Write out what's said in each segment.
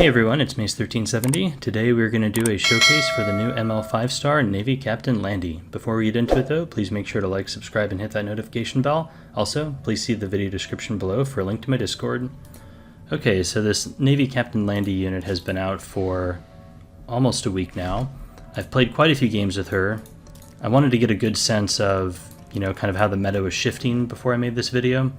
Hey everyone, it's Mace1370. Today we're going to do a showcase for the new ML 5-star Navy Captain Landy. Before we get into it though, please make sure to like, subscribe, and hit that notification bell. Also, please see the video description below for a link to my Discord. Okay, so this Navy Captain Landy unit has been out for almost a week now. I've played quite a few games with her. I wanted to get a good sense of, kind of how the meta was shifting before I made this video,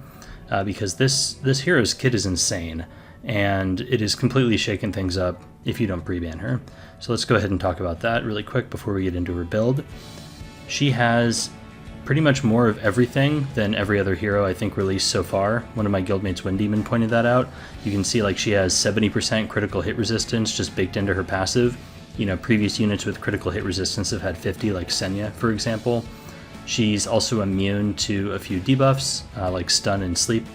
because this hero's kit is insane. And it has completely shaken things up if you don't pre-ban her. So let's go ahead and talk about that really quick before we get into her build. She has pretty much more of everything than every other hero I think released so far. One of my guildmates, Wind Demon, pointed that out. You can see like she has 70% critical hit resistance just baked into her passive. Previous units with critical hit resistance have had 50, like Senya, for example. She's also immune to a few debuffs, like stun and sleep.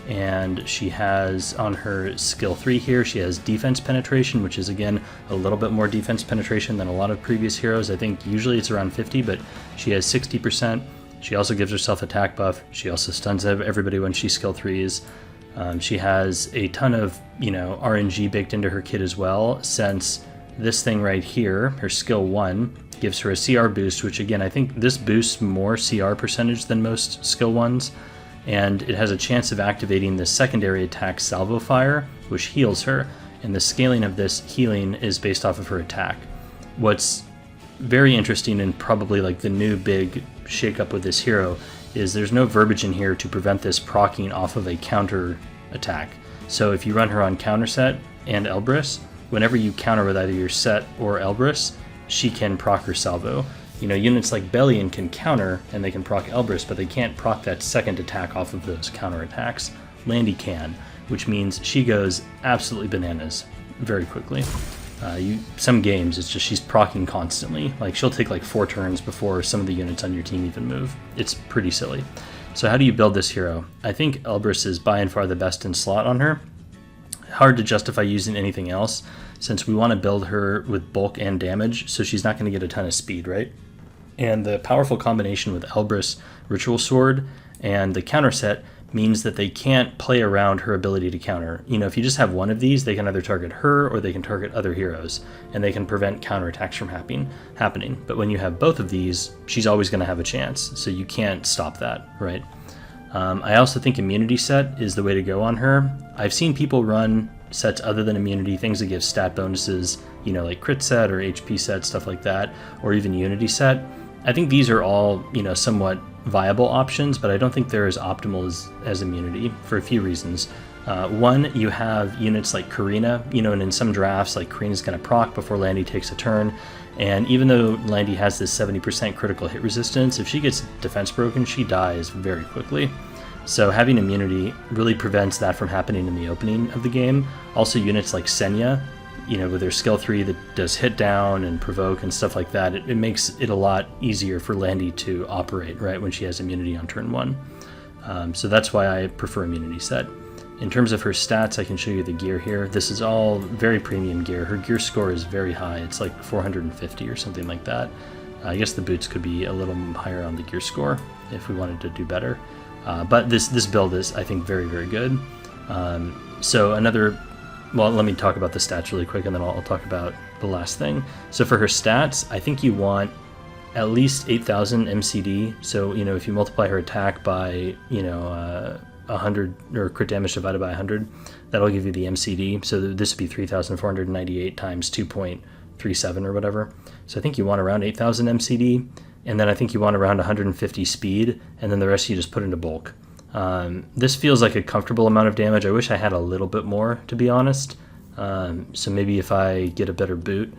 And she has on her skill 3 here, she has defense penetration, which is again a little bit more defense penetration than a lot of previous heroes. I think usually it's around 50, but she has 60%. She also gives herself attack buff. She also stuns everybody when she skill 3s. She has a ton of RNG baked into her kit as well, since this thing right here, her skill 1, gives her a CR boost, which again I think this boosts more CR percentage than most skill 1s. And it has a chance of activating the secondary attack Salvo Fire, which heals her, and the scaling of this healing is based off of her attack. What's very interesting and probably like the new big shakeup with this hero is there's no verbiage in here to prevent this proccing off of a counter attack. So if you run her on counter set and Elbrus, whenever you counter with either your set or Elbrus, she can proc her salvo. Units like Bellion can counter and they can proc Elbrus, but they can't proc that second attack off of those counter attacks. Landy can, which means she goes absolutely bananas very quickly. Some games, it's just she's proccing constantly. Like she'll take like 4 turns before some of the units on your team even move. It's pretty silly. So how do you build this hero? I think Elbrus is by and far the best in slot on her. Hard to justify using anything else since we want to build her with bulk and damage, so she's not going to get a ton of speed, right? And the powerful combination with Elbrus, Ritual Sword, and the counter set means that they can't play around her ability to counter. If you just have one of these, they can either target her or they can target other heroes, and they can prevent counterattacks from happening. But when you have both of these, she's always going to have a chance, so you can't stop that, right? I also think immunity set is the way to go on her. I've seen people run sets other than immunity, things that give stat bonuses, like crit set or HP set, stuff like that, or even unity set. I think these are all, somewhat viable options, but I don't think they're as optimal as immunity for a few reasons. One, you have units like Karina, and in some drafts, like Karina's going to proc before Landy takes a turn. And even though Landy has this 70% critical hit resistance, if she gets defense broken, she dies very quickly. So having immunity really prevents that from happening in the opening of the game. Also, units like Senya, with their skill 3 that does hit down and provoke and stuff like that, it makes it a lot easier for Landy to operate, right, when she has immunity on turn 1. So that's why I prefer immunity set. In terms of her stats, I can show you the gear here. This is all very premium gear. Her gear score is very high. It's like 450 or something like that. I guess the boots could be a little higher on the gear score if we wanted to do better. But this build is, I think, very, very good. Well, let me talk about the stats really quick, and then I'll talk about the last thing. So for her stats, I think you want at least 8,000 MCD. So, if you multiply her attack by, 100, or crit damage divided by 100, that'll give you the MCD. So this would be 3,498 times 2.37 or whatever. So I think you want around 8,000 MCD, and then I think you want around 150 speed, and then the rest you just put into bulk. This feels like a comfortable amount of damage. I wish I had a little bit more, to be honest. So maybe if I get a better boot,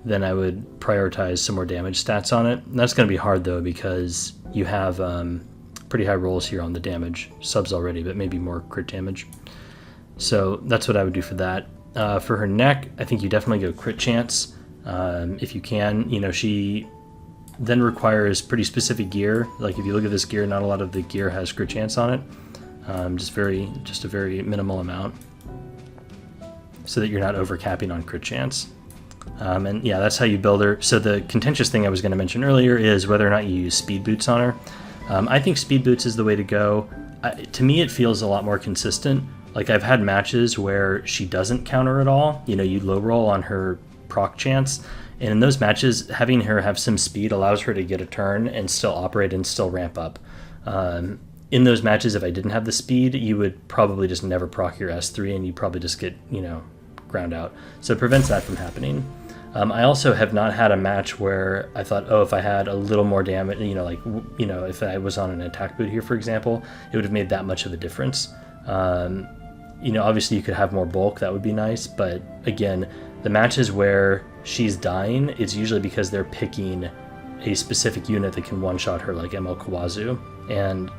then I would prioritize some more damage stats on it. And that's going to be hard, though, because you have pretty high rolls here on the damage subs already, but maybe more crit damage. So that's what I would do for that. For her neck, I think you definitely go crit chance if you can. She then requires pretty specific gear. Like if you look at this gear, not a lot of the gear has crit chance on it. Just a very minimal amount, so that you're not overcapping on crit chance. And yeah, that's how you build her. So the contentious thing I was going to mention earlier is whether or not you use speed boots on her. I think speed boots is the way to go. To me, it feels a lot more consistent Like, I've had matches where she doesn't counter at all. You know, you low roll on her proc chance, and in those matches, having her have some speed allows her to get a turn and still operate and still ramp up. In those matches, if I didn't have the speed, you would probably just never proc your S3 and you'd probably just get, you know, ground out. So it prevents that from happening. I also have not had a match where I thought, oh, if I had a little more damage, you know, like, you know, if I was on an attack boot here, for example, it would have made that much of a difference. You know, obviously you could have more bulk, that would be nice, but again, the matches where she's dying, it's usually because they're picking a specific unit that can one-shot her, like ML Kawazu, and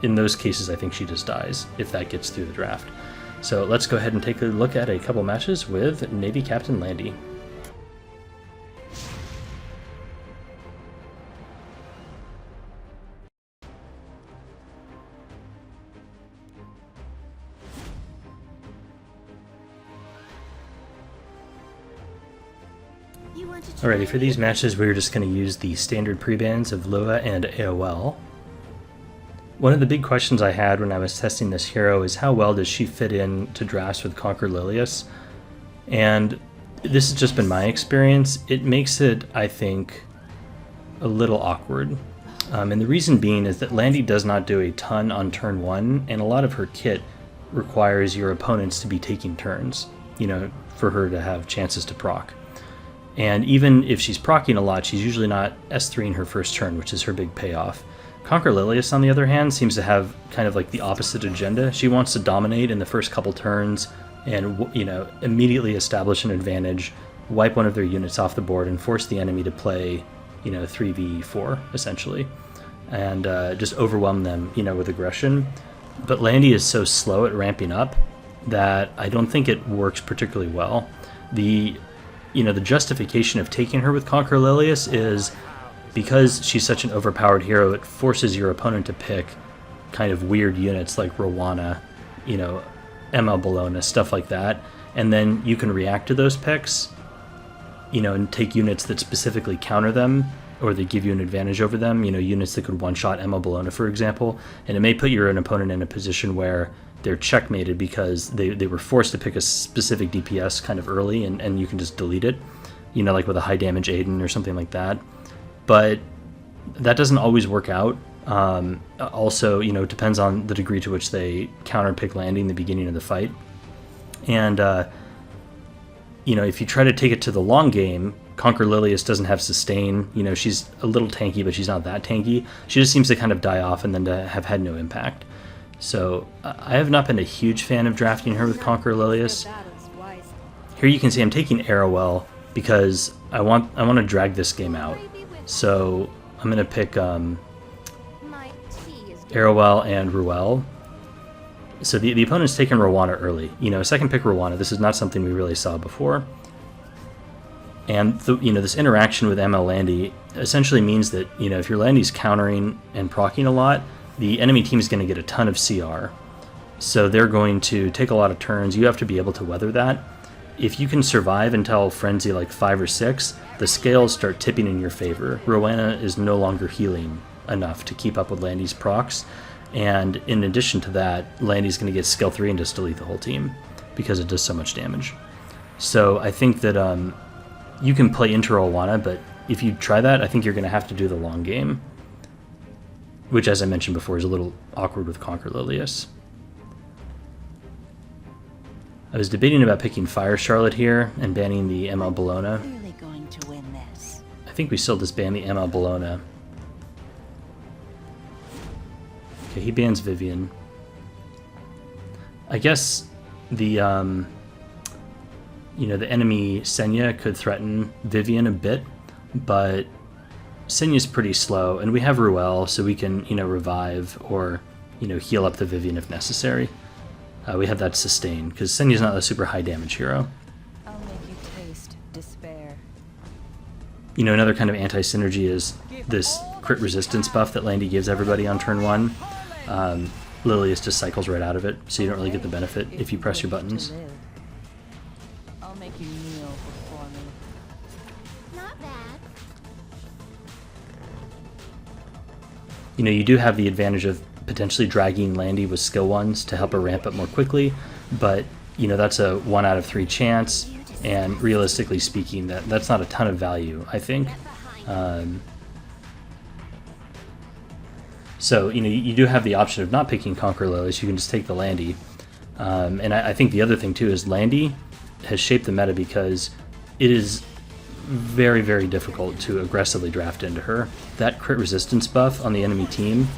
in those cases I think she just dies if that gets through the draft. So let's go ahead and take a look at a couple matches with Navy Captain Landy. Alrighty, for these matches we're just going to use the standard prebans of Loa and AOL. One of the big questions I had when I was testing this hero is how well does she fit in to drafts with Conquer Lilius? And this has just been my experience. It makes it, I think, a little awkward. And the reason being is that Landy does not do a ton on turn 1, and a lot of her kit requires your opponents to be taking turns, you know, for her to have chances to proc. And even if she's proccing a lot, she's usually not S3ing her first turn, which is her big payoff. Conquer Lilius, on the other hand, seems to have kind of like the opposite agenda. She wants to dominate in the first couple turns and, you know, immediately establish an advantage, wipe one of their units off the board, and force the enemy to play, you know, 3v4, essentially, and just overwhelm them, you know, with aggression. But Landy is so slow at ramping up that I don't think it works particularly well. You know, the justification of taking her with Conquer Lilius is because she's such an overpowered hero, it forces your opponent to pick kind of weird units like Rowana, you know, ML Bologna, stuff like that, and then you can react to those picks, you know, and take units that specifically counter them, or they give you an advantage over them, you know, units that could one-shot ML Bologna, for example, and it may put your opponent in a position where they're checkmated because they were forced to pick a specific DPS kind of early, and you can just delete it, you know, like with a high damage Aiden or something like that. But that doesn't always work out. Also, you know, it depends on the degree to which they counter pick Landy in the beginning of the fight. And, you know, if you try to take it to the long game, Conquer Lilius doesn't have sustain. You know, she's a little tanky, but she's not that tanky. She just seems to kind of die off and then to have had no impact. So I have not been a huge fan of drafting her with Conquer Lilius. Here you can see I'm taking Arrowell because I want to drag this game out. So I'm going to pick Arrowell and Ruel. So the opponent's taken Rowana early. You know, second pick Rowana. This is not something we really saw before. And you know, this interaction with ML Landy essentially means that, you know, if your Landy's countering and proccing a lot, the enemy team is going to get a ton of CR. So they're going to take a lot of turns. You have to be able to weather that. If you can survive until Frenzy like 5 or 6, the scales start tipping in your favor. Rowana is no longer healing enough to keep up with Landy's procs. And in addition to that, Landy's going to get skill 3 and just delete the whole team because it does so much damage. So I think that you can play into Rowana, but if you try that, I think you're going to have to do the long game, which, as I mentioned before, is a little awkward with Conquer Lilius. I was debating about picking Fire Charlotte here and banning the ML Bologna. Really going to win this. I think we still just ban the ML Bologna. Okay, he bans Vivian. I guess the you know, the enemy Senya could threaten Vivian a bit, but Senya's pretty slow, and we have Ruel, so we can, you know, revive or, you know, heal up the Vivian if necessary. We have that sustain, because Senya's not a super high damage hero. I'll make you taste despair. You know, another kind of anti-synergy is this crit resistance buff that Landy gives everybody on turn 1. Lilius just cycles right out of it, so you don't really get the benefit if you press your buttons. I'll make you kneel before me. Not bad. You know, you do have the advantage of potentially dragging Landy with skill 1s to help her ramp up more quickly, but you know, that's a 1 out of 3 chance, and realistically speaking, that's not a ton of value, I think. So, you know, you do have the option of not picking Conquer Lilies. You can just take the Landy. And I think the other thing too is Landy has shaped the meta because it is very, very difficult to aggressively draft into her. That crit resistance buff on the enemy team,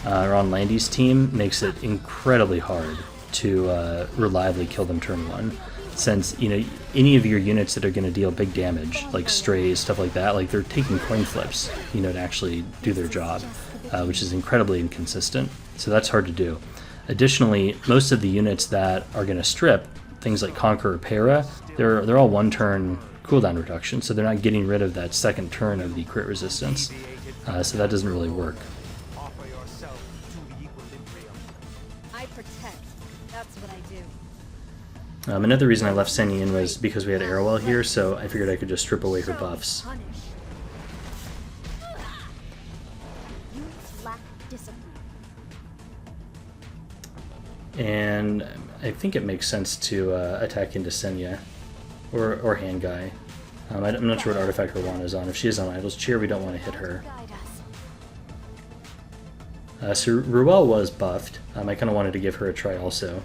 or on Landy's team, makes it incredibly hard to reliably kill them turn 1. Since, you know, any of your units that are going to deal big damage, like strays, stuff like that, like they're taking coin flips, you know, to actually do their job, which is incredibly inconsistent. So that's hard to do. Additionally, most of the units that are going to strip, things like Conquer or Para, they're all 1-turn cooldown reduction, so they're not getting rid of that second turn of the crit resistance. So that doesn't really work. I protect. That's what I do. Another reason I left Senya in was because we had Arrowell here, so I figured I could just strip away her buffs. You lack discipline. And I think it makes sense to attack into Senya, or Hand Guy. I'm not sure what artifact Rwana is on. If she is on Idol's Cheer, we don't want to hit her. So Ruel was buffed. I kind of wanted to give her a try also.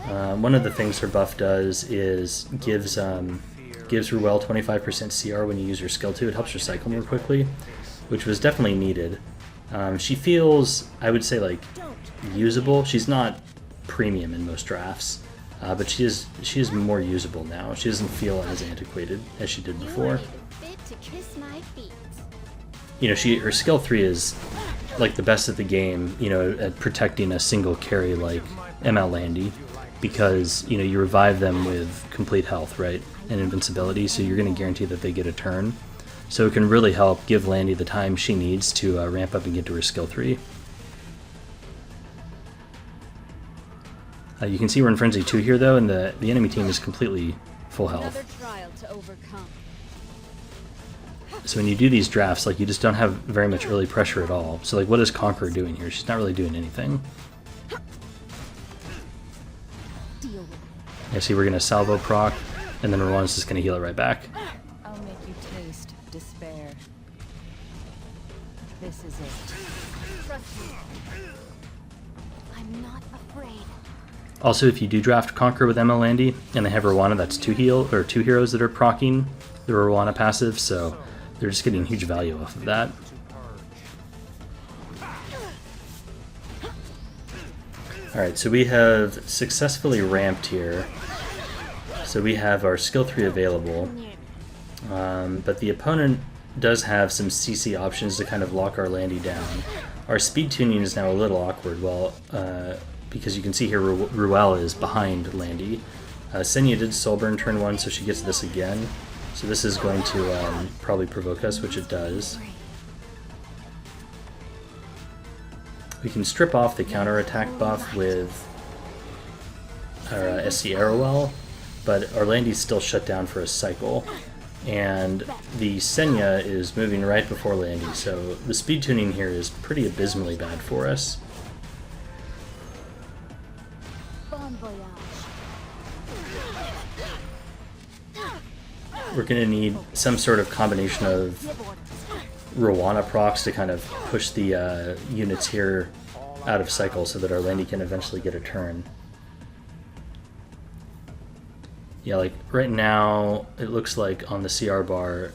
One of the things her buff does is gives Ruel 25% CR when you use her skill 2. It helps her cycle more quickly, which was definitely needed. She feels, I would say, like, usable. She's not premium in most drafts, but she is more usable now. She doesn't feel as antiquated as she did before. You know, her skill 3 is like the best at the game, you know, at protecting a single carry like ML Landy, because, you know, you revive them with complete health, right, and invincibility, so you're going to guarantee that they get a turn. So it can really help give Landy the time she needs to ramp up and get to her skill 3. You can see we're in Frenzy 2 here, though, and the enemy team is completely full health. Another trial to overcome. So when you do these drafts, like, you just don't have very much early pressure at all. So, like, what is Conqueror doing here? She's not really doing anything. Yeah, see, we're going to salvo proc, and then Rwana's just going to heal it right back. I'll make you taste despair. This is it. Trust me. I'm not afraid. Also, if you do draft Conqueror with ML Landy, and they have Rwana, that's 2 heroes that are proccing the Rwana passive, so they're just getting huge value off of that. Alright, so we have successfully ramped here. So we have our skill 3 available, but the opponent does have some CC options to kind of lock our Landy down. Our speed tuning is now a little awkward, because you can see here Ruel is behind Landy. Senya did Soulburn turn 1, so she gets this again. So this is going to probably provoke us, which it does. We can strip off the counterattack buff with our SC Arrowell, but our Landy's still shut down for a cycle. And the Senya is moving right before Landy, so the speed tuning here is pretty abysmally bad for us. We're going to need some sort of combination of Rwana procs to kind of push the units here out of cycle so that our Landy can eventually get a turn. Yeah, like right now it looks like on the CR bar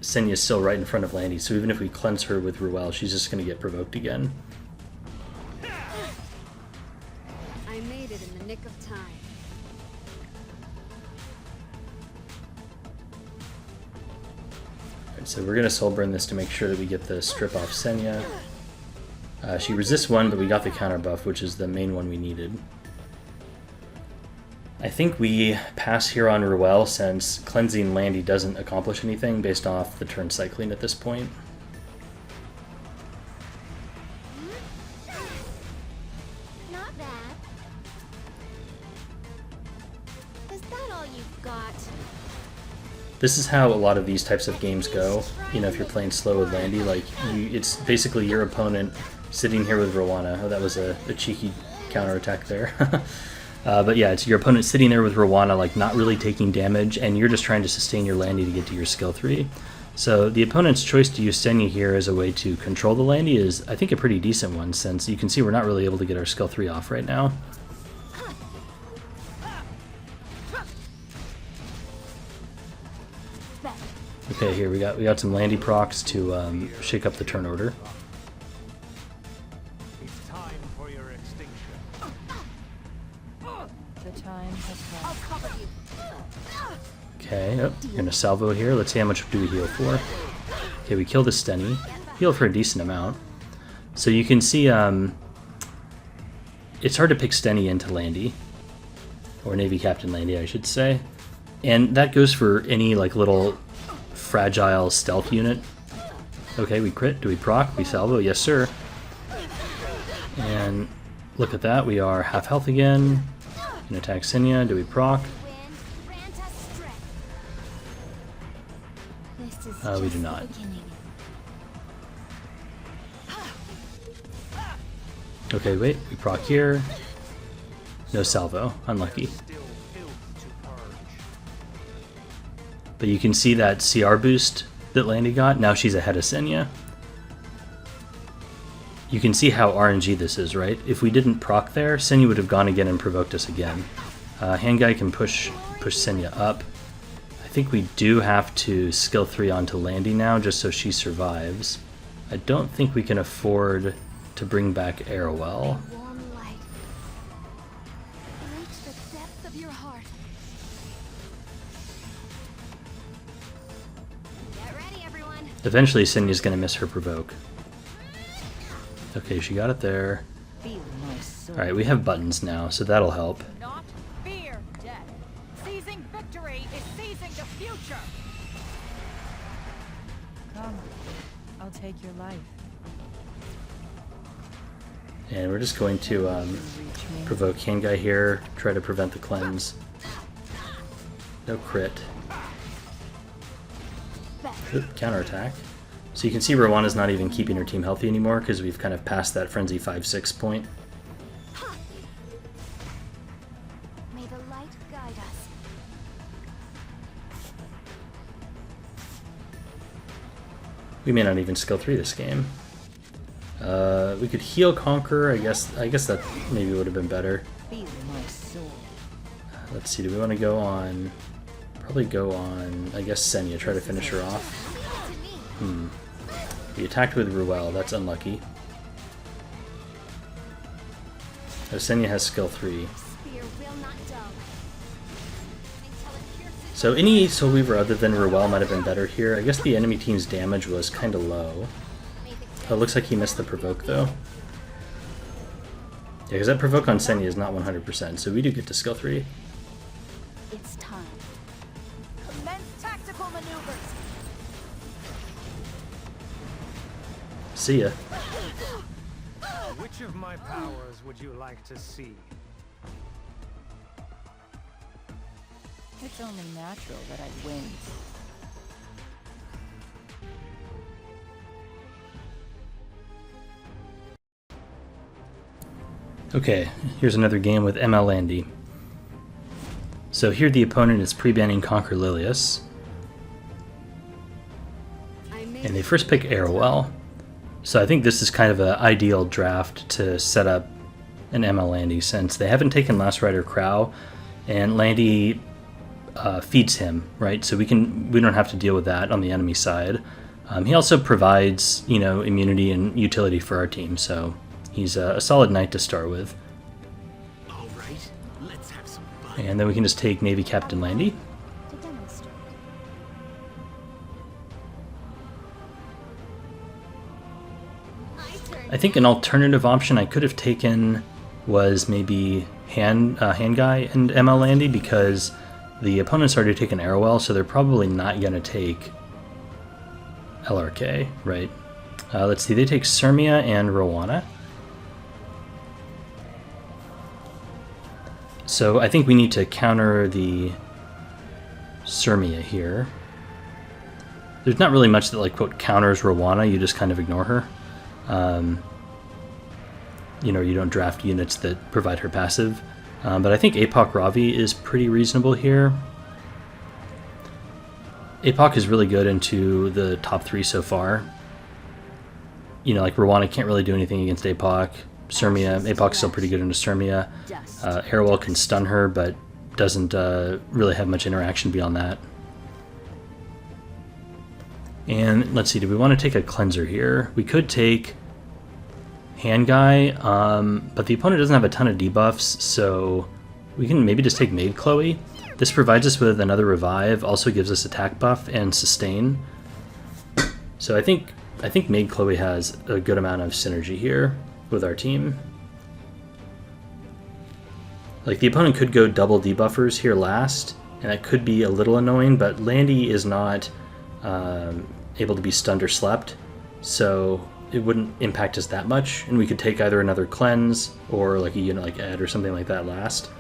Senya's still right in front of Landy, so even if we cleanse her with Ruel, she's just going to get provoked again. I made it in the nick of time. So we're going to Soulburn this to make sure that we get the strip off Senya. She resists 1, but we got the counter buff, which is the main one we needed. I think we pass here on Ruel since cleansing Landy doesn't accomplish anything based off the turn cycling at this point. Not bad. Is that all you've got? This is how a lot of these types of games go. You know, if you're playing slow with Landy, like, it's basically your opponent sitting here with Rowana. Oh, that was a cheeky counterattack there. But yeah, it's your opponent sitting there with Rowana, like, not really taking damage, and you're just trying to sustain your Landy to get to your skill 3. So the opponent's choice to use Senya here as a way to control the Landy is, I think, a pretty decent one, since you can see we're not really able to get our skill 3 off right now. Okay, here we got some Landy procs to shake up the turn order. It's time for your extinction. The time has come. I'll cover you. Okay, oh, you're gonna salvo here. Let's see how much do we heal for. Okay, we kill the Stenny. Heal for a decent amount. So you can see it's hard to pick Stenny into Landy. Or Navy Captain Landy, I should say. And that goes for any like little fragile stealth unit. Okay, we crit. Do we proc? We salvo? Yes, sir. And look at that. We are half health again. Can attack Senya. Do we proc? We do not. Okay, wait. We proc here. No salvo. Unlucky. But you can see that CR boost that Landy got. Now she's ahead of Senya. You can see how RNG this is, right? If we didn't proc there, Senya would have gone again and provoked us again. Handguy can push Senya up. I think we do have to skill 3 onto Landy now, just so she survives. I don't think we can afford to bring back Arrowell. Warm light. Reach the depths of your heart. Get ready, everyone. Eventually, Senya's going to miss her provoke. Okay, she got it there. Feel my soul. Alright, we have buttons now, so that'll help. Not fear death. Seizing victory is seizing the future. Come, I'll take your life. And we're just going to provoke Handguy here, try to prevent the cleanse. No crit. Oop, counterattack. So you can see Rowana's not even keeping her team healthy anymore because we've kind of passed that Frenzy 5-6 point. May the light guide us. We may not even skill 3 this game. We could heal Conquer. I guess that maybe would have been better. Feel my soul. Let's see. Do we want to go on? Probably go on. I guess Senya. Try to finish her off. We attacked with Ruel. That's unlucky. Oh, Senya has skill 3. Spear will not dull. Until it pierces. So any Soul Weaver other than Ruel might have been better here. I guess the enemy team's damage was kind of low. Oh, it looks like he missed the provoke though. Yeah, because that provoke on Senya is not 100%, so we do get to skill 3. It's time. Commence tactical maneuvers. See ya. Which of my powers would you like to see? It's only natural that I win. Okay, here's another game with ML Landy. So here the opponent is pre-banning Conquer Lilius. And they first pick Arrowell. So I think this is kind of an ideal draft to set up an ML Landy, since they haven't taken Last Rider Crow, and Landy feeds him, right? So we don't have to deal with that on the enemy side. He also provides, you know, immunity and utility for our team, so he's a solid knight to start with. All right, let's have some fun. And then we can just take Navy Captain Landy. To demonstrate. I think an alternative option I could have taken was maybe Handguy and ML Landy, because the opponent's already taken Arrowell, so they're probably not going to take LRK, right? Let's see, they take Sirmia and Rowana. So I think we need to counter the Sirmia here. there's not really much that like quote counters Rowana. You just kind of ignore her. You know, you don't draft units that provide her passive. But I think APOC Ravi is pretty reasonable here. APOC is really good into the top 3 so far. You know, like Rowana can't really do anything against APOC. Sirmia, APOC's still pretty good into Sirmia. Airwell can stun her, but doesn't really have much interaction beyond that. And let's see, do we want to take a cleanser here? We could take Hand Guy, but the opponent doesn't have a ton of debuffs, so we can maybe just take Maid Chloe. This provides us with another revive, also gives us attack buff and sustain. So I think Maid Chloe has a good amount of synergy here with our team. Like the opponent could go double debuffers here last, and that could be a little annoying, but Landy is not able to be stunned or slept, so it wouldn't impact us that much, and we could take either another cleanse or like a unit like Ed or something like that last.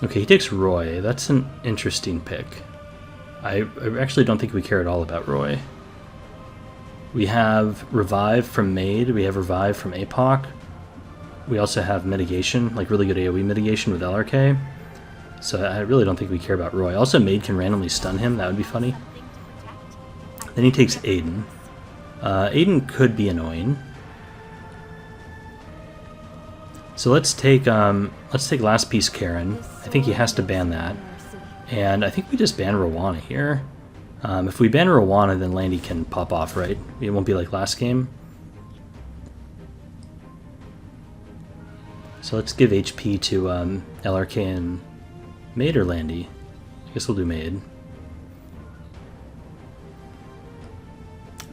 Okay, he takes Roy. That's an interesting pick. I actually don't think we care at all about Roy. We have Revive from Maid, we have Revive from APOC. We also have Mitigation, like really good AoE mitigation with LRK. So I really don't think we care about Roy. Also, Maid can randomly stun him, that would be funny. Then he takes Aiden. Aiden could be annoying. So let's take Last Piece Karen. I think he has to ban that. And I think we just ban Rowana here. If we ban Rowana, then Landy can pop off, right? It won't be like last game. So let's give HP to LRK and Maid or Landy. I guess we'll do Maid.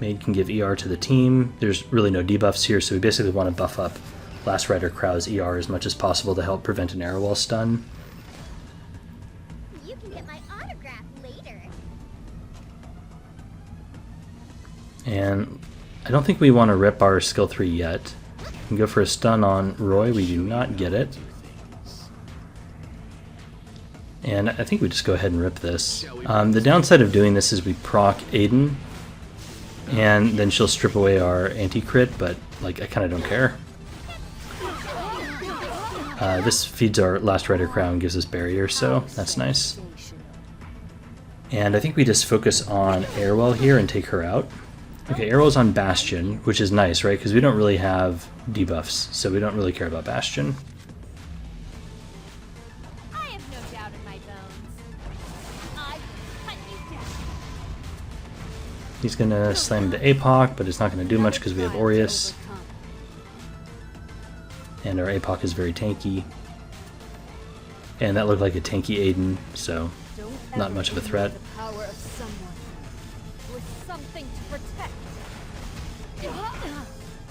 Maid can give ER to the team. There's really no debuffs here, so we basically want to buff up Last Rider Crow's ER as much as possible to help prevent an Arrowwall stun. You can get my autograph later. And I don't think we want to rip our skill 3 yet. We can go for a stun on Roy. We do not get it. And I think we just go ahead and rip this. The downside of doing this is we proc Aiden, and then she'll strip away our anti-crit, but like I kind of don't care. This feeds our Last Rider Crown, gives us barrier, so that's nice. And I think we just focus on Airwell here and take her out. Okay, Airwell's on Bastion, which is nice, right? Because we don't really have debuffs, so we don't really care about Bastion. I have no doubt in my bones. I will cut you down. He's going to slam into APOC, but it's not going to do much because we have Aureus. And our APOC is very tanky. And that looked like a tanky Aiden, so not much of a threat. The power of someone with something to protect.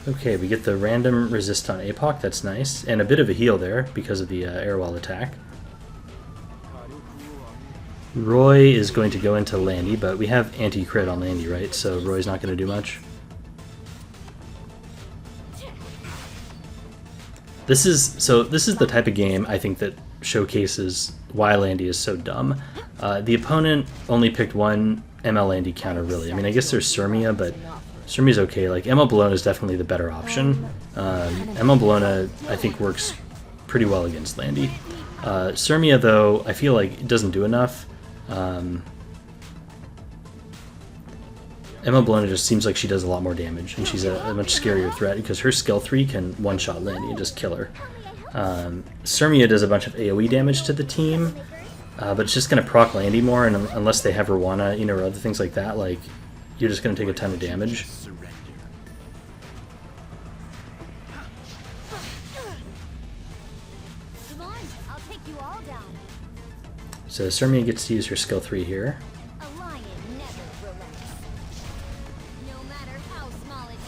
Okay, we get the random resist on APOC, that's nice. And a bit of a heal there because of the Airwall attack. Roy is going to go into Landy, but we have anti-crit on Landy, right? So Roy's not going to do much. This is the type of game I think that showcases why Landy is so dumb. The opponent only picked one ML Landy counter, really. I mean, I guess there's Sirmia, but Sirmia's okay. Like, ML Bologna is definitely the better option. ML Bologna, I think, works pretty well against Landy. Sirmia, though, I feel like it doesn't do enough. Emma Bologna just seems like she does a lot more damage, and she's a much scarier threat because her skill 3 can one-shot Landy and just kill her. Sirmia does a bunch of AoE damage to the team, but it's just going to proc Landy more, and unless they have Rowana, you know, or other things like that, like, you're just going to take a ton of damage. Come on, I'll take you all down. So Sirmia gets to use her skill 3 here. A lion never relents. No matter how small its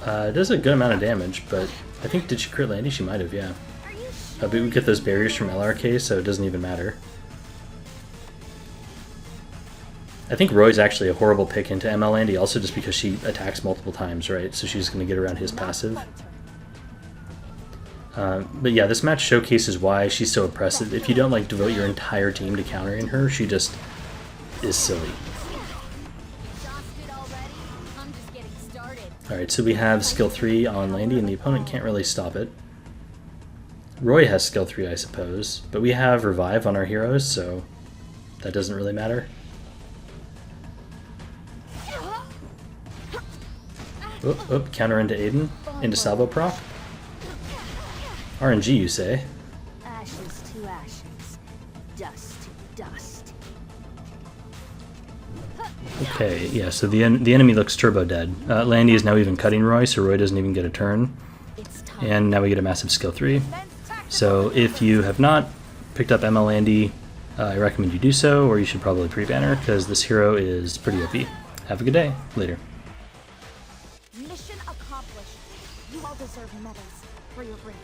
prey. It does a good amount of damage, but I think, did she crit Landy? She might have, yeah. Are you sure? But we get those barriers from LRK, so it doesn't even matter. I think Roy's actually a horrible pick into ML Landy, also just because she attacks multiple times, right? So she's going to get around his passive. But yeah, this match showcases why she's so oppressive. If you don't like devote your entire team to countering her, she just is silly. Exhausted already? I'm just getting started. Alright, so we have skill 3 on Landy, and the opponent can't really stop it. Roy has skill 3, I suppose, but we have revive on our heroes, so that doesn't really matter. Oop, counter into Aiden, into salvo proc. RNG, you say? Ashes to ashes, dust to dust. Okay, yeah, so the enemy looks turbo dead. Landy is now even cutting Roy, so Roy doesn't even get a turn. It's time. And now we get a massive skill 3. So if you have not picked up ML Landy, I recommend you do so, or you should probably pre-banner, because this hero is pretty OP. Have a good day. Later. Mission accomplished. You all deserve medals for your bravery.